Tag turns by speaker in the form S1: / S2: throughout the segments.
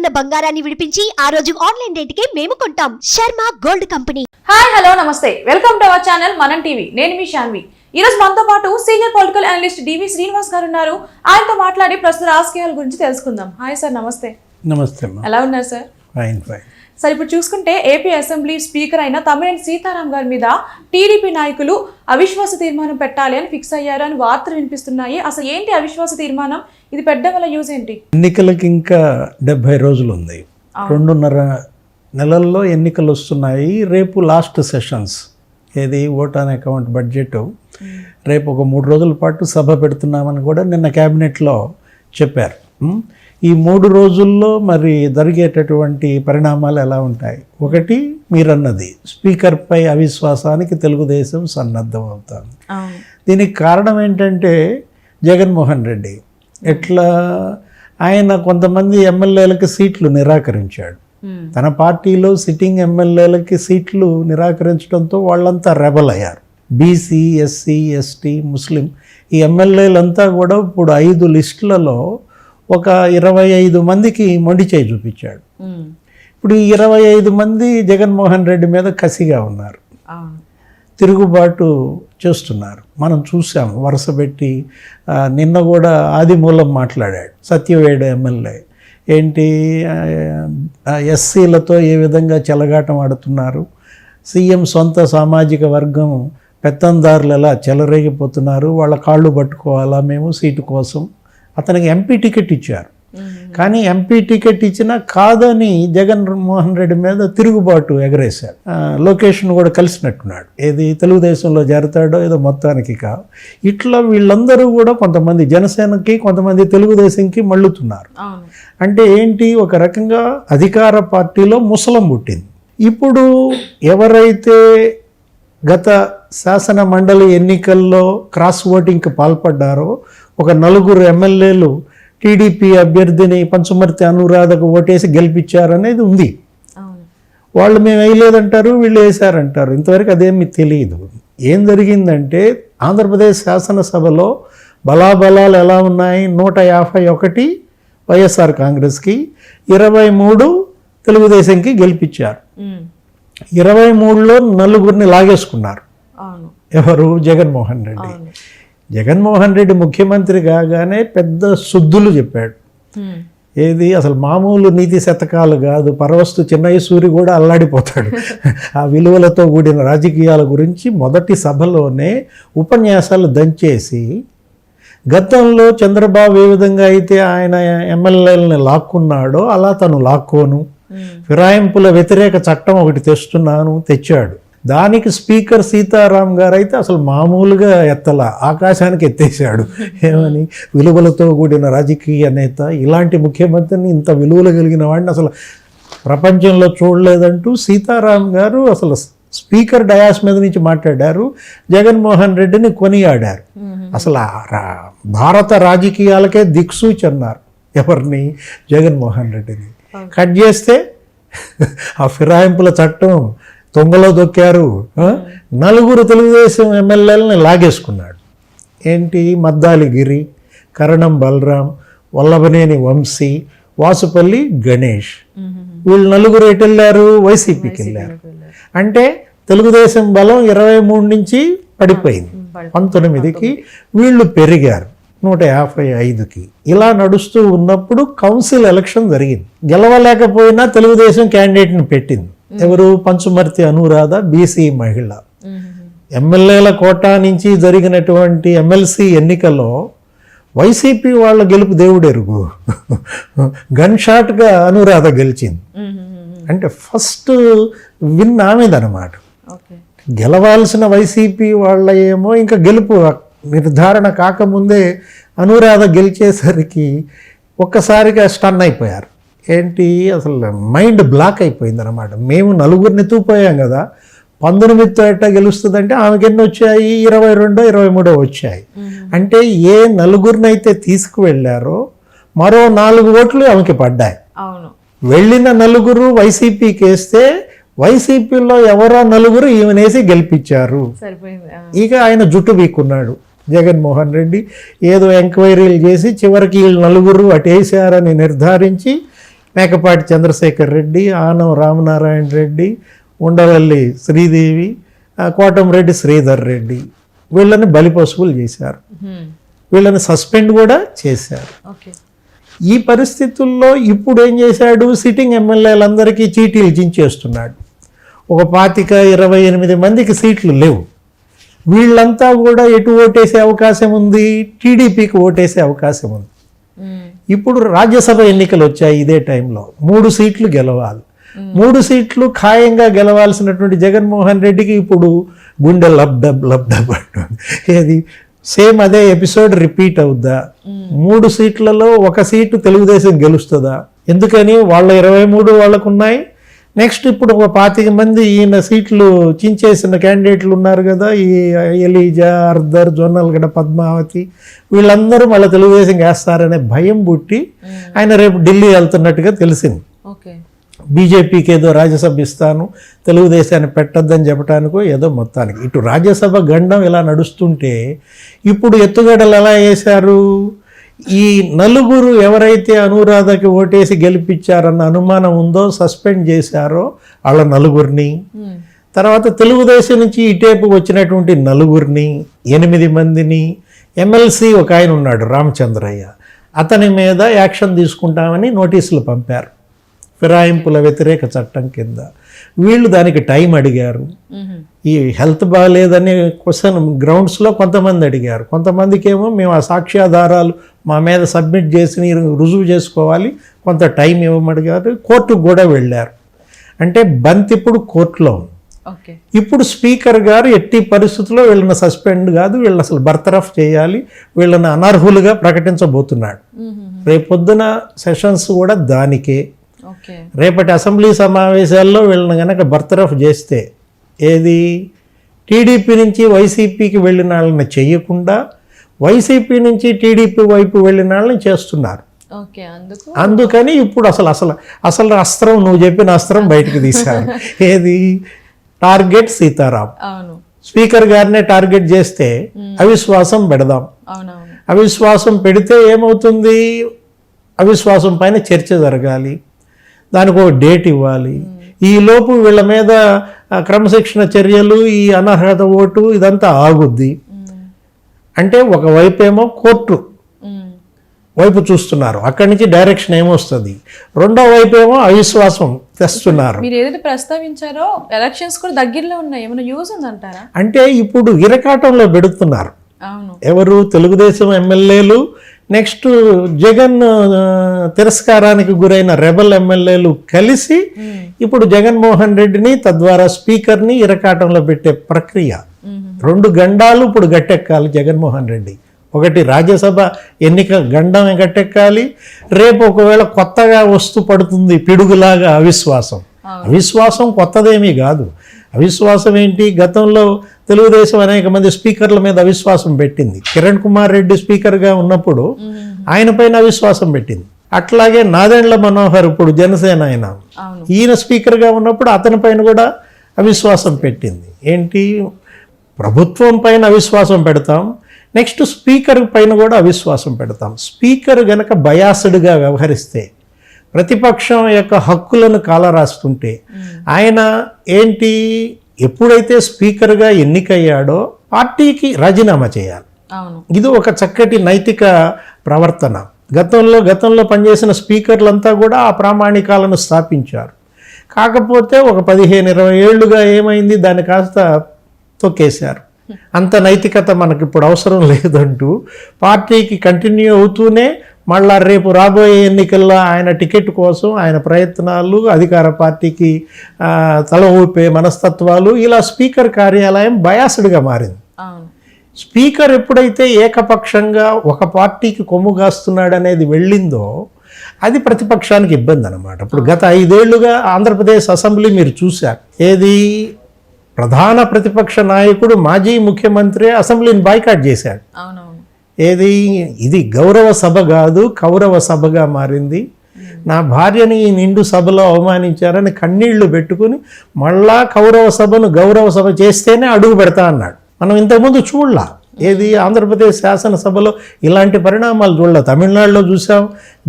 S1: ఉన్న బంగారాన్ని విడిపించి ఆ రోజు ఆన్లైన్ రేటుకే మేము కొంటాం. Sharma gold company.
S2: Hi hello నమస్తే, వెల్కమ్ టు అవర్ ఛానల్ మనం టీవీ. నేను మీ శాన్వి. ఈ రోజు మనతో పాటు సీనియర్ పొలిటికల్ అనలిస్ట్ డివి శ్రీనివాస్ గారు ఉన్నారు. ఆయనతో మాట్లాడి ప్రస్తుత రాజకీయాల గురించి తెలుసుకుందాం. హాయ్ సార్, నమస్తే.
S3: నమస్తే.
S2: ఎలా ఉన్నారు సార్?
S3: ఫైన్.
S2: సార్, ఇప్పుడు చూసుకుంటే ఏపీ అసెంబ్లీ స్పీకర్ అయిన తమ్మినేని సీతారాం గారి మీద టీడీపీ నాయకులు అవిశ్వాస తీర్మానం పెట్టాలి అని ఫిక్స్ అయ్యారు అని వార్తలు వినిపిస్తున్నాయి. అసలు ఏంటి అవిశ్వాస తీర్మానం? ఇది పెట్టడం వల్ల యూజ్ ఏంటి?
S3: ఎన్నికలకి ఇంకా 70 రోజులు ఉంది. 2.5 నెలల్లో ఎన్నికలు వస్తున్నాయి. రేపు లాస్ట్ సెషన్స్, ఏది ఓట్ ఆన్ అకౌంట్ బడ్జెట్, రేపు ఒక 3 రోజుల పాటు సభ పెడుతున్నామని కూడా నిన్న క్యాబినెట్లో చెప్పారు. ఈ 3 రోజుల్లో మరి జరిగేటటువంటి పరిణామాలు ఎలా ఉంటాయి? ఒకటి, మీరన్నది స్పీకర్పై అవిశ్వాసానికి తెలుగుదేశం సన్నద్ధం అవుతాం. దీనికి కారణం ఏంటంటే జగన్మోహన్ రెడ్డి ఎట్లా ఆయన కొంతమంది ఎమ్మెల్యేలకి సీట్లు నిరాకరించాడు. తన పార్టీలో సిట్టింగ్ ఎమ్మెల్యేలకి సీట్లు నిరాకరించడంతో వాళ్ళంతా రెబల్ అయ్యారు. బీసీ, ఎస్సీ, ఎస్టీ, ముస్లిం ఈ ఎమ్మెల్యేలంతా కూడా ఇప్పుడు 5 లిస్టులలో ఒక 25 మందికి మొండి చేయి చూపించాడు. ఇప్పుడు ఈ 25 మంది జగన్మోహన్ రెడ్డి మీద కసిగా ఉన్నారు, తిరుగుబాటు చేస్తున్నారు. మనం చూసాము వరుస పెట్టి. నిన్న కూడా ఆదిమూలం మాట్లాడాడు, సత్యవేడు ఎమ్మెల్యే. ఏంటి, ఎస్సీలతో ఏ విధంగా చెలగాటం ఆడుతున్నారు, సీఎం సొంత సామాజిక వర్గం పెత్తందారులు ఎలా చెలరేగిపోతున్నారు, వాళ్ళ కాళ్ళు పట్టుకోవాలా మేము సీటు కోసం. అతనికి ఎంపీ టికెట్ ఇచ్చారు, కానీ ఎంపీ టికెట్ ఇచ్చినా కాదని జగన్మోహన్ రెడ్డి మీద తిరుగుబాటు ఎగరేశాడు. లొకేషన్ కూడా కలిసినట్టున్నాడు, ఏది తెలుగుదేశంలో చేరతాడో ఏదో మొత్తానికి కాదు. ఇట్లా వీళ్ళందరూ కూడా కొంతమంది జనసేనకి, కొంతమంది తెలుగుదేశంకి మళ్ళుతున్నారు. అంటే ఏంటి, ఒక రకంగా అధికార పార్టీలో ముసలం పుట్టింది. ఇప్పుడు ఎవరైతే గత శాసన మండలి ఎన్నికల్లో క్రాస్ ఓటింగ్కి పాల్పడ్డారో ఒక 4 ఎమ్మెల్యేలు టీడీపీ అభ్యర్థిని పంచుమర్తి అనురాధకు ఓటేసి గెలిపించారనేది ఉంది. వాళ్ళు మేము వేయలేదంటారు, వీళ్ళు వేశారంటారు. ఇంతవరకు అదేమీ తెలియదు. ఏం జరిగిందంటే ఆంధ్రప్రదేశ్ శాసనసభలో బలాబలాలు ఎలా ఉన్నాయి? 151 వైఎస్ఆర్ కాంగ్రెస్కి, 23 తెలుగుదేశంకి గెలిపించారు. 23లో 4 లాగేసుకున్నారు. ఎవరు? జగన్మోహన్ రెడ్డి. జగన్మోహన్ రెడ్డి ముఖ్యమంత్రి కాగానే పెద్ద శుద్ధులు చెప్పాడు. ఏది, అసలు మామూలు నీతి శతకాలు కాదు, పరవస్తు చిన్నయ్య సూరి కూడా అల్లాడిపోతాడు. ఆ విలువలతో కూడిన రాజకీయాల గురించి మొదటి సభలోనే ఉపన్యాసాలు దంచేసి, గతంలో చంద్రబాబు ఏ విధంగా అయితే ఆయన ఎమ్మెల్యేలని లాక్కున్నాడో అలా తను లాక్కోను, ఫిరాయింపుల వ్యతిరేక చట్టం ఒకటి తెచ్చాడు. దానికి స్పీకర్ సీతారాం గారు అయితే అసలు మామూలుగా ఆకాశానికి ఎత్తేసాడు. ఏమని, విలువలతో కూడిన రాజకీయ నేత, ఇలాంటి ముఖ్యమంత్రిని, ఇంత విలువలు కలిగిన వాడిని అసలు ప్రపంచంలో చూడలేదంటూ సీతారాం గారు అసలు స్పీకర్ డయాస్ మీద నుంచి మాట్లాడారు. జగన్మోహన్ రెడ్డిని కొనియాడారు. అసలు భారత రాజకీయాలకే దిక్సూచి అన్నారు. ఎవరిని? జగన్మోహన్ రెడ్డిని. కట్ చేస్తే ఆ ఫిరాయింపుల చట్టం తొంగలో దొక్కారు. 4 తెలుగుదేశం ఎమ్మెల్యేలని లాగేసుకున్నాడు. ఏంటి, మద్దాలి గిరి, కరణం బలరాం, వల్లభనేని వంశీ, వాసుపల్లి గణేష్, వీళ్ళు 4 ఎటు వెళ్ళారు? వైసీపీకి వెళ్ళారు. అంటే తెలుగుదేశం బలం 23 నుంచి పడిపోయింది 19కి, వీళ్ళు పెరిగారు 155కి. ఇలా నడుస్తూ ఉన్నప్పుడు కౌన్సిల్ ఎలక్షన్ జరిగింది. గెలవలేకపోయినా తెలుగుదేశం క్యాండిడేట్ని పెట్టింది. ఎవరు? పంచుమర్తి అనురాధ, బీసీ మహిళ. ఎమ్మెల్యేల కోటా నుంచి జరిగినటువంటి ఎమ్మెల్సీ ఎన్నికలో వైసీపీ వాళ్ళ గెలుపు దేవుడెరుగు. గన్ షాట్గా అనురాధ గెలిచింది. అంటే ఫస్ట్ విన్ ఆమెదనమాట. గెలవాల్సిన వైసీపీ వాళ్ళ ఏమో ఇంకా గెలుపు నిర్ధారణ కాకముందే అనురాధ గెలిచేసరికి ఒక్కసారిగా స్టన్ అయిపోయారు. ఏంటి, అసలు మైండ్ బ్లాక్ అయిపోయింది అనమాట. మేము 4 తూపోయాం కదా, 19తో ఎట్టా గెలుస్తుందంటే ఆమెకి ఎన్ని వచ్చాయి? 22, 23 వచ్చాయి. అంటే ఏ 4 తీసుకువెళ్ళారో మరో 4 ఓట్లు ఆమెకి పడ్డాయి. వెళ్ళిన 4 వైసీపీకి వేస్తే వైసీపీలో ఎవరో 4 ఈమెనేసి గెలిపించారు. ఇక ఆయన జుట్టు వీక్కున్నాడు జగన్మోహన్ రెడ్డి. ఏదో ఎంక్వైరీలు చేసి చివరికి వీళ్ళు 4 అటేసారని నిర్ధారించి మేకపాటి చంద్రశేఖర్ రెడ్డి, ఆనం రామనారాయణ రెడ్డి, ఉండవల్లి శ్రీదేవి, కోటంరెడ్డి శ్రీధర్ రెడ్డి వీళ్ళని బలిపశువులు చేశారు. వీళ్ళని సస్పెండ్ కూడా చేశారు. ఈ పరిస్థితుల్లో ఇప్పుడు ఏం చేశాడు, సిట్టింగ్ ఎమ్మెల్యేలందరికీ చీటీలు చించేస్తున్నాడు. ఒక 25-28 మందికి సీట్లు లేవు. వీళ్ళంతా కూడా ఎటు ఓటేసే అవకాశం ఉంది, టీడీపీకి ఓటేసే అవకాశం ఉంది. ఇప్పుడు రాజ్యసభ ఎన్నికలు వచ్చాయి ఇదే టైంలో. 3 సీట్లు గెలవాలి. 3 సీట్లు ఖాయంగా గెలవాల్సినటువంటి జగన్మోహన్ రెడ్డికి ఇప్పుడు గుండె లబ్డబ్ అంటుంది. ఏది సేమ్ అదే ఎపిసోడ్ రిపీట్ అవుద్దా? 3 సీట్లలో 1 సీటు తెలుగుదేశం గెలుస్తుందా? ఎందుకని వాళ్ళ 23 వాళ్ళకు ఉన్నాయి. నెక్స్ట్ ఇప్పుడు ఒక 25 మంది ఈయన సీట్లు చించేసిన క్యాండిడేట్లు ఉన్నారు కదా, ఈ ఎలీజా, అర్దర్, జొన్నలగడ్డ, పద్మావతి, వీళ్ళందరూ మళ్ళీ తెలుగుదేశం వేస్తారనే భయం పుట్టి ఆయన రేపు ఢిల్లీ వెళ్తున్నట్టుగా తెలిసింది. బీజేపీకి ఏదో రాజ్యసభ ఇస్తాను, తెలుగుదేశాన్ని పెట్టొద్దని చెప్పడానికో ఏదో మొత్తానికి. ఇటు రాజ్యసభ గండం ఇలా నడుస్తుంటే ఇప్పుడు ఎత్తుగడలు ఎలా వేశారు, ఈ 4 ఎవరైతే అనురాధకి ఓటేసి గెలిపించారన్న అనుమానం ఉందో సస్పెండ్ చేశారో వాళ్ళ 4 తర్వాత తెలుగుదేశం నుంచి ఇటేపు వచ్చినటువంటి 4 8 మందిని, ఎమ్మెల్సీ ఒక ఆయన ఉన్నాడు రామచంద్రయ్య, అతని మీద యాక్షన్ తీసుకుంటామని నోటీసులు పంపారు ఫిరాయింపుల వ్యతిరేక చట్టం కింద. వీళ్ళు దానికి టైం అడిగారు. ఈ హెల్త్ బాగాలేదనే క్వశ్చన్ గ్రౌండ్స్లో కొంతమంది అడిగారు. కొంతమందికి ఏమో మేము ఆ సాక్ష్యాధారాలు మా మీద సబ్మిట్ చేసి రుజువు చేసుకోవాలి, కొంత టైం ఇవ్వమడిగారు. కోర్టుకు కూడా వెళ్ళారు. అంటే బంతి ఇప్పుడు కోర్టులో ఉంది. ఇప్పుడు స్పీకర్ గారు ఎట్టి పరిస్థితుల్లో వీళ్ళని సస్పెండ్ కాదు, వీళ్ళని అసలు బర్తరఫ్ చేయాలి, వీళ్ళని అనర్హులుగా ప్రకటించబోతున్నాడు. రేపొద్దున సెషన్స్ కూడా దానికే. రేపటి అసెంబ్లీ సమావేశాల్లో వీళ్ళని కనుక బర్తరఫ్ చేస్తే, ఏది టీడీపీ నుంచి వైసీపీకి వెళ్ళిన వాళ్ళని చేయకుండా వైసీపీ నుంచి టీడీపీ వైపు వెళ్ళిన వాళ్ళని చేస్తున్నారు. అందుకని ఇప్పుడు అసలు అస్త్రం, నువ్వు చెప్పిన అస్త్రం బయటకు తీశారు. ఏది టార్గెట్ సీతారాం. స్పీకర్ గారినే టార్గెట్ చేస్తే అవిశ్వాసం పెడదాం. అవిశ్వాసం పెడితే ఏమవుతుంది, అవిశ్వాసం పైన చర్చ జరగాలి, దానికి ఒక డేట్ ఇవ్వాలి. ఈ లోపు వీళ్ళ మీద క్రమశిక్షణ చర్యలు, ఈ అనర్హత ఓటు ఇదంతా ఆగుద్ది. అంటే ఒకవైపు ఏమో కోర్టు వైపు చూస్తున్నారు, అక్కడి నుంచి డైరెక్షన్ ఏమొస్తుంది. రెండో వైపు ఏమో అవిశ్వాసం తెస్తున్నారు.
S2: మీరు ఏదైతే ప్రస్తావించారో ఎలక్షన్స్ కూడా దగ్గరలో ఉన్నాయి, ఏమైనా యూజ్ ఉందంటారా?
S3: అంటే ఇప్పుడు ఇరకాటంలో పెడుతున్నారు ఎవరు, తెలుగుదేశం ఎమ్మెల్యేలు, నెక్స్ట్ జగన్ తిరస్కారానికి గురైన రెబల్ ఎమ్మెల్యేలు కలిసి ఇప్పుడు జగన్మోహన్ రెడ్డిని, తద్వారా స్పీకర్ని ఇరకాటంలో పెట్టే ప్రక్రియ. 2 గండాలు ఇప్పుడు గట్టెక్కాలి జగన్మోహన్ రెడ్డి. ఒకటి రాజ్యసభ ఎన్నిక గండం గట్టెక్కాలి, రేపు ఒకవేళ కొత్తగా వస్తూ పడుతుంది పిడుగులాగా అవిశ్వాసం. అవిశ్వాసం కొత్తదేమీ కాదు. అవిశ్వాసం ఏంటి, గతంలో తెలుగుదేశం అనేక మంది స్పీకర్ల మీద అవిశ్వాసం పెట్టింది. కిరణ్ కుమార్ రెడ్డి స్పీకర్గా ఉన్నప్పుడు ఆయన పైన అవిశ్వాసం పెట్టింది. అట్లాగే నాదెండ్ల మనోహర్ ఇప్పుడు జనసేన ఈయన స్పీకర్గా ఉన్నప్పుడు అతని పైన కూడా అవిశ్వాసం పెట్టింది. ఏంటి, ప్రభుత్వం పైన అవిశ్వాసం పెడతాం, నెక్స్ట్ స్పీకర్ పైన కూడా అవిశ్వాసం పెడతాం. స్పీకర్ గనక బయాస్డ్గా వ్యవహరిస్తే, ప్రతిపక్షం యొక్క హక్కులను కాలరాస్తుంటే, ఆయన ఏంటి, ఎప్పుడైతే స్పీకర్గా ఎన్నికయ్యాడో పార్టీకి రాజీనామా చేయాలి. ఇది ఒక చక్కటి నైతిక ప్రవర్తన. గతంలో పనిచేసిన స్పీకర్లంతా కూడా ఆ ప్రామాణికాలను స్థాపించారు. కాకపోతే ఒక 15-20 ఏళ్లుగా ఏమైంది, దాన్ని కాస్త తొక్కేశారు. అంత నైతికత మనకి ఇప్పుడు అవసరం లేదంటూ పార్టీకి కంటిన్యూ అవుతూనే మళ్ళా రేపు రాబోయే ఎన్నికల్లో ఆయన టికెట్ కోసం ఆయన ప్రయత్నాలు, అధికార పార్టీకి తల ఊపే మనస్తత్వాలు, ఇలా స్పీకర్ కార్యాలయం బయాస్డ్గా మారింది. స్పీకర్ ఎప్పుడైతే ఏకపక్షంగా ఒక పార్టీకి కొమ్ముగాస్తున్నాడు అనేది వెళ్ళిందో అది ప్రతిపక్షానికి ఇబ్బంది అన్నమాట. ఇప్పుడు గత 5 ఏళ్లుగా ఆంధ్రప్రదేశ్ అసెంబ్లీ మీరు చూశారు, ఏది ప్రధాన ప్రతిపక్ష నాయకుడు మాజీ ముఖ్యమంత్రి అసెంబ్లీని బాయ్కాట్ చేశాడు. ఏది, ఇది గౌరవ సభ కాదు కౌరవ సభగా మారింది. నా భార్యని ఈ నిండు సభలో అవమానించారని కన్నీళ్లు పెట్టుకుని మళ్ళా కౌరవ సభను గౌరవ సభ చేస్తేనే అడుగు పెడతా అన్నాడు. మనం ఇంతకుముందు చూడలా. ఏది ఆంధ్రప్రదేశ్ శాసనసభలో ఇలాంటి పరిణామాలు చూడలేదు. తమిళనాడులో చూసాం,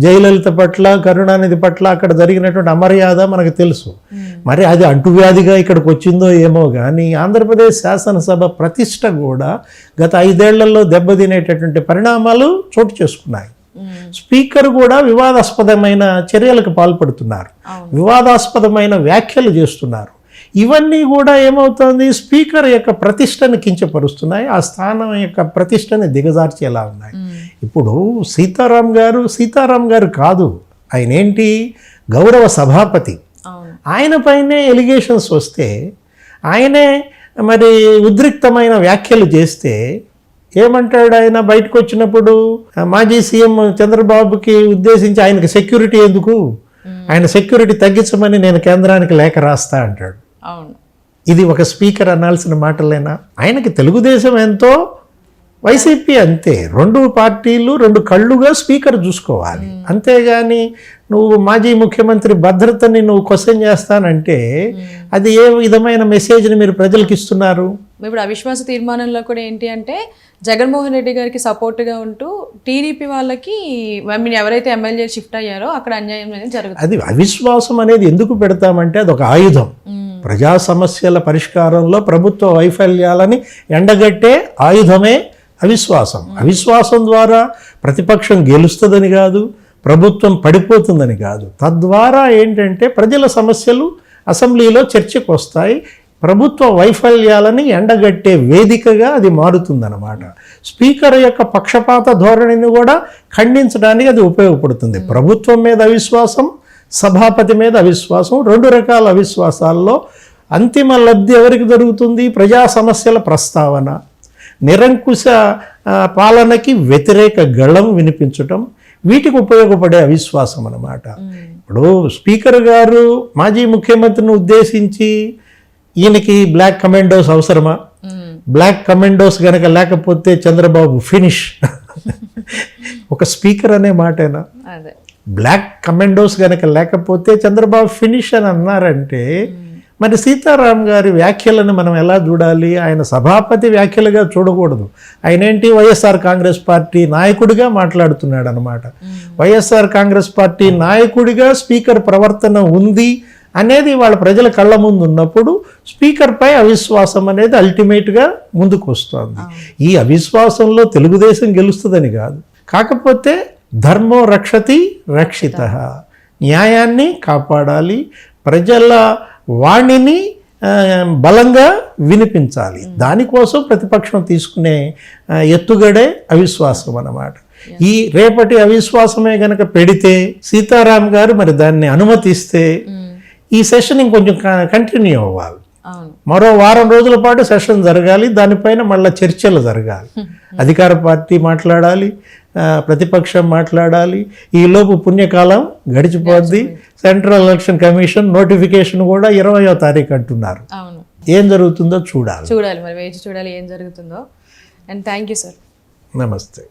S3: జయలలిత పట్ల, కరుణానిధి పట్ల అక్కడ జరిగినటువంటి అమర్యాద మనకు తెలుసు. మరి అది అంటువ్యాధిగా ఇక్కడికి వచ్చిందో ఏమో కానీ ఆంధ్రప్రదేశ్ శాసనసభ ప్రతిష్ట కూడా గత 5 ఏళ్లలో దెబ్బతినేటటువంటి పరిణామాలు చోటు చేసుకున్నాయి. స్పీకర్ కూడా వివాదాస్పదమైన చర్యలకు పాల్పడుతున్నారు, వివాదాస్పదమైన వ్యాఖ్యలు చేస్తున్నారు. ఇవన్నీ కూడా ఏమవుతుంది, స్పీకర్ యొక్క ప్రతిష్టని కించపరుస్తున్నాయి, ఆ స్థానం యొక్క ప్రతిష్టని దిగజార్చేలా ఉన్నాయి. ఇప్పుడు సీతారాం గారు కాదు, ఆయన ఏంటి, గౌరవ సభాపతి. ఆయన పైనే ఎలిగేషన్స్ వస్తే, ఆయనే మరి ఉద్రిక్తమైన వ్యాఖ్యలు చేస్తే ఏమంటాడు ఆయన బయటకు వచ్చినప్పుడు, మాజీ సీఎం చంద్రబాబుకి ఉద్దేశించి ఆయనకి సెక్యూరిటీ ఎందుకు, ఆయన సెక్యూరిటీ తగ్గించమని నేను కేంద్రానికి లేఖ రాస్తా అంటాడు. ఇది ఒక స్పీకర్ అనాల్సిన మాటలేనా? ఆయనకి తెలుగుదేశం ఎంతో, వైసీపీ అంతే, 2 పార్టీలు 2 కళ్ళుగా స్పీకర్ చూసుకోవాలి. అంతేగాని నువ్వు మాజీ ముఖ్యమంత్రి భద్రతని నువ్వు క్వశ్చన్ చేస్తానంటే అది ఏ విధమైన మెసేజ్ని మీరు ప్రజలకు ఇస్తున్నారు?
S2: ఇప్పుడు అవిశ్వాస తీర్మానంలో కూడా ఏంటి అంటే జగన్మోహన్ రెడ్డి గారికి సపోర్ట్గా ఉంటూ టీడీపీ వాళ్ళకి ఎవరైతే ఎమ్మెల్యే షిఫ్ట్ అయ్యారో అక్కడ అన్యాయం అనేది జరుగుతుంది.
S3: అది అవిశ్వాసం అనేది ఎందుకు పెడతామంటే అది ఒక ఆయుధం. ప్రజా సమస్యల పరిష్కారంలో ప్రభుత్వ వైఫల్యాలని ఎండగట్టే ఆయుధమే అవిశ్వాసం. అవిశ్వాసం ద్వారా ప్రతిపక్షం గెలుస్తుందని కాదు, ప్రభుత్వం పడిపోతుందని కాదు. తద్వారా ఏంటంటే ప్రజల సమస్యలు అసెంబ్లీలో చర్చకు వస్తాయి, ప్రభుత్వ వైఫల్యాలని ఎండగట్టే వేదికగా అది మారుతుందన్నమాట. స్పీకర్ యొక్క పక్షపాత ధోరణిని కూడా ఖండించడానికి అది ఉపయోగపడుతుంది. ప్రభుత్వం మీద అవిశ్వాసం, సభాపతి మీద అవిశ్వాసం, 2 రకాల అవిశ్వాసాల్లో అంతిమ లబ్ధి ఎవరికి జరుగుతుంది? ప్రజా సమస్యల ప్రస్తావన, నిరంకుశ పాలనకి వ్యతిరేక గళం వినిపించటం, వీటికి ఉపయోగపడే అవిశ్వాసం అన్నమాట. ఇప్పుడు స్పీకర్ గారు మాజీ ముఖ్యమంత్రిని ఉద్దేశించి ఈయనకి బ్లాక్ కమాండోస్ అవసరమా? బ్లాక్ కమాండోస్ కనుక లేకపోతే చంద్రబాబు ఫినిష్. ఒక స్పీకర్ అనే మాటేనా? బ్లాక్ కమాండోస్ కనుక లేకపోతే చంద్రబాబు ఫినిష్ అని అన్నారంటే మరి సీతారాం గారి వ్యాఖ్యలను మనం ఎలా చూడాలి? ఆయన సభాపతి వ్యాఖ్యలుగా చూడకూడదు. ఆయన ఏంటి, వైఎస్ఆర్ కాంగ్రెస్ పార్టీ నాయకుడిగా మాట్లాడుతున్నాడు అనమాట. వైఎస్ఆర్ కాంగ్రెస్ పార్టీ నాయకుడిగా స్పీకర్ ప్రవర్తన ఉంది అనేది వాళ్ళ ప్రజల కళ్ళ ముందు ఉన్నప్పుడు స్పీకర్పై అవిశ్వాసం అనేది అల్టిమేట్గా ముందుకు వస్తుంది. ఈ అవిశ్వాసంలో తెలుగుదేశం గెలుస్తుందని కాదు, కాకపోతే ధర్మో రక్షతి రక్షితః, న్యాయాన్ని కాపాడాలి, ప్రజల వాణిని బలంగా వినిపించాలి. దానికోసం ప్రతిపక్షం తీసుకునే ఎత్తుగడే అవిశ్వాసం అన్నమాట. ఈ రేపటి అవిశ్వాసమే గనక పెడితే సీతారాం గారు మరి దాన్ని అనుమతిస్తే ఈ సెషన్ ఇంకొంచెం కంటిన్యూ అవ్వాలి. మరో వారం రోజుల పాటు సెషన్ జరగాలి, దానిపైన మళ్ళీ చర్చలు జరగాలి. అధికార పార్టీ మాట్లాడాలి, ప్రతిపక్షం మాట్లాడాలి. ఈలోపు పుణ్యకాలం గడిచిపోద్ది. సెంట్రల్ ఎలక్షన్ కమిషన్ నోటిఫికేషన్ కూడా 20వ తారీఖు అంటున్నారు. ఏం జరుగుతుందో చూడాలి.
S2: మరి వేచి చూడాలి ఏం జరుగుతుందో. And thank you sir.
S3: నమస్తే.